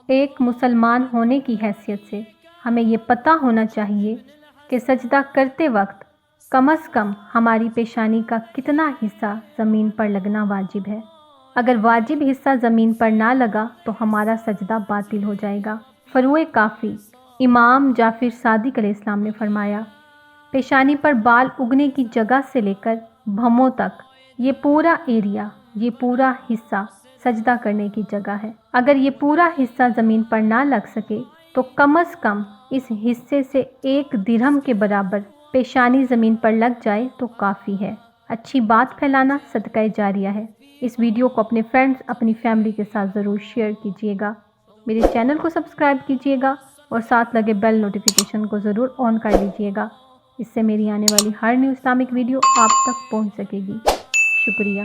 ایک مسلمان ہونے کی حیثیت سے ہمیں یہ پتہ ہونا چاہیے کہ سجدہ کرتے وقت کم از کم ہماری پیشانی کا کتنا حصہ زمین پر لگنا واجب ہے۔ اگر واجب حصہ زمین پر نہ لگا تو ہمارا سجدہ باطل ہو جائے گا۔ فروع کافی امام جعفر صادق علیہ السلام نے فرمایا، پیشانی پر بال اگنے کی جگہ سے لے کر بھموں تک یہ پورا ایریا، یہ پورا حصہ سجدہ کرنے کی جگہ ہے۔ اگر یہ پورا حصہ زمین پر نہ لگ سکے تو کم از کم اس حصے سے 1 درہم کے برابر پیشانی زمین پر لگ جائے تو کافی ہے۔ اچھی بات پھیلانا صدقہ جاریہ ہے۔ اس ویڈیو کو اپنے فرینڈز، اپنی فیملی کے ساتھ ضرور شیئر کیجیے گا۔ میرے چینل کو سبسکرائب کیجیے گا اور ساتھ لگے بیل نوٹیفیکیشن کو ضرور آن کر لیجیے گا۔ اس سے میری آنے والی ہر نیو اسلامک ویڈیو آپ تک پہنچ سکے گی۔ شکریہ۔